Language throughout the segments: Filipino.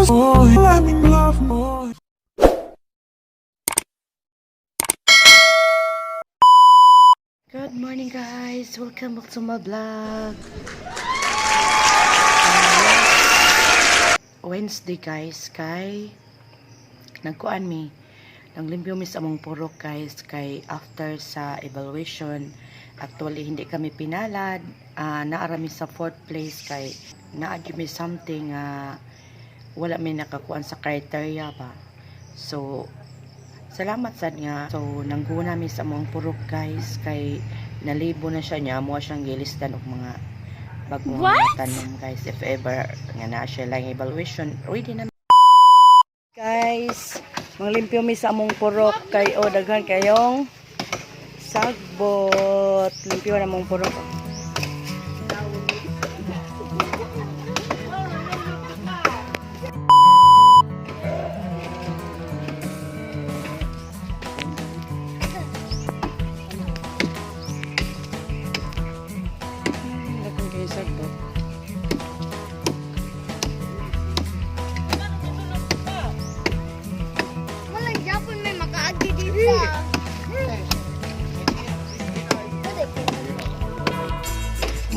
Good morning guys, welcome back to my vlog. Wednesday guys, kay nagkuan mi nang limpyo mi sa among purok guys, kay after sa evaluation actually hindi kami pinalad, naara mi sa 4th place kay naadyo mi something wala mi nakakuan sa criteria ba. So salamat sad nga. So nangguna mi sa among purok guys, kay nalibo na siya niya mo siyang gilistan og mga bagong tanong guys, if ever nga na siya lang evaluation ready na guys. Manglimpyo mi sa among purok kay daghan kayong sagbot. Limpyo na among purok.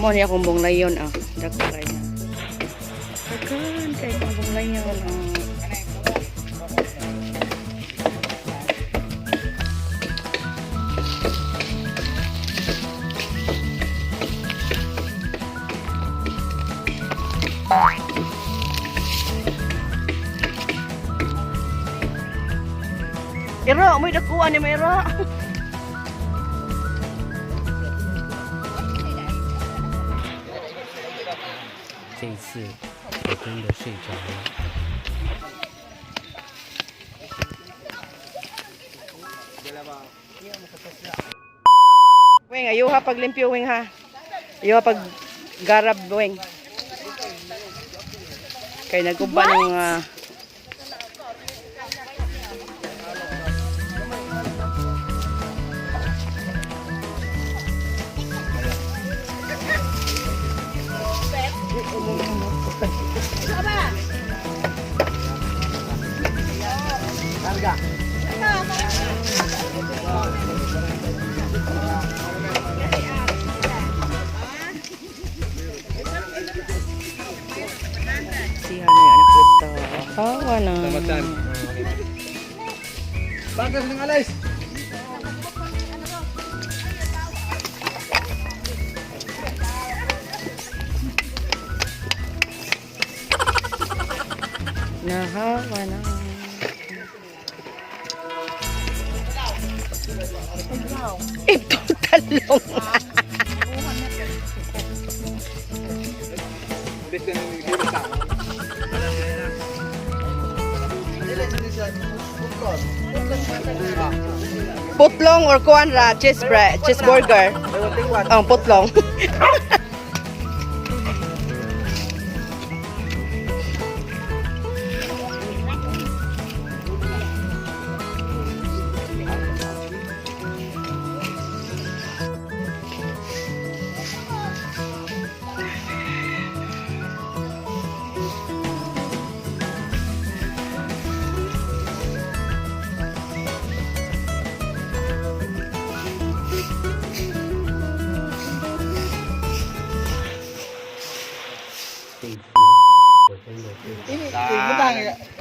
Mo niya kung bong layon dako kay na. Dagan kay kung bong layon Ira, may dakuan ni Ira. 这一次我真的睡着了。 Weng, ayuha pag limpyo weng ha. Ayuha pag garab weng. Kay naguban ng sihan na yung anak dito. Tawa na. Bagas ng alis. Nahawa na. Ito talong. Putlong or kuan ra cheeseburger. Putlong.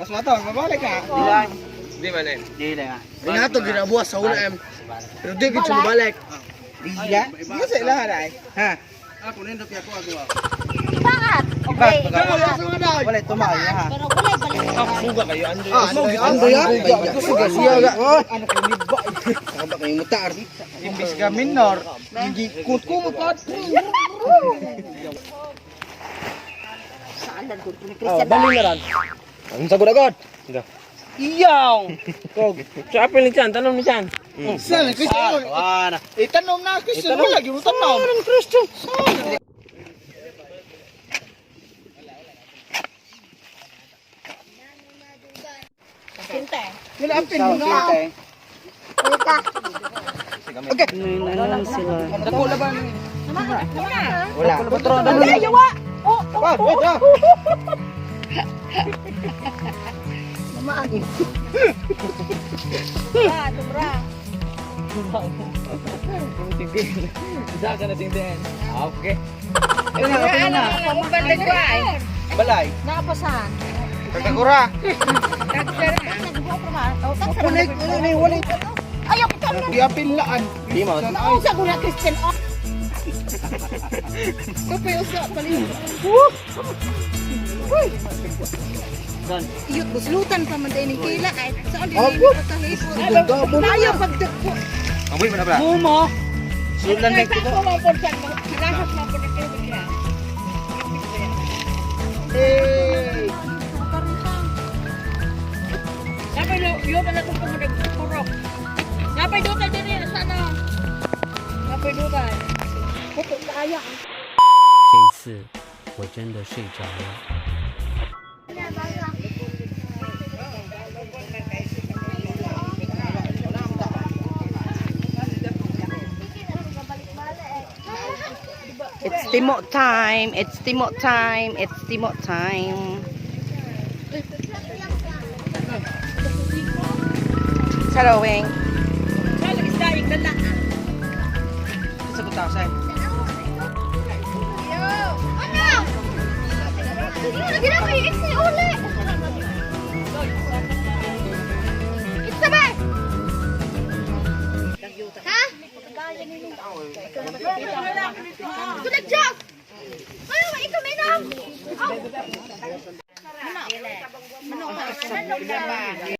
Mas matang, mabalik ka. Di balik. Di lang. Nga to ginabuhat sa ulam. Pero di gid balik. Di ya. Di sa ilaha dai. Ha. Ako nindot ako agwa. Bakit? Okay. Wala tumayo ha. Pero wala balik. Suga kayo ando ya. Suga siya ga. Ano ko liba. Saba kay mutar. Imbis ka minor. Hindi kut ko mapat. Saan lang ko ni Christian. Bali na ran. Ang sagot agad. Iyaw. Kog. Sa apel ni Chan, tanong ni Chan. Saan Christian? Wala. Itanong na Christian. Wala gyud tanong. Christian. Sinte. Wala apil mo na. Kita. Okay. Nalang sila. Dako la ba? Sama ka. Wala. Patron. Yawa. Oh. Wait. Tumra. Isa ka na sindihan. Okay. Balik ko ay. Balay. Nakapasahan. Kakakura. Kunik, Wala. ayaw kita na. Diapin laan. Di mo. Nausa ko na Christian. Kapay usa paling. Iyot buslutan pa man din kila kahit saan din Gabon. ayaw pagdagpo. Amoy mo na ba? Mumo. Sulan na ito. Hey. Napay yo man ako kung nagpurok. Napay do ka diri sana. Napay do ka. Puto kaya. 这一次我真的睡着了。 It's timok time. It's timok time. It's timok time. Sarawing. Sala isda yung dala. Sa butasan. Yo. Ano? Hindi mo na ginamay. It's ni uli. It's ba? Ha? Ito nag-jog! Ano ba? Ikaw may nam! Ano? Ano? Ano?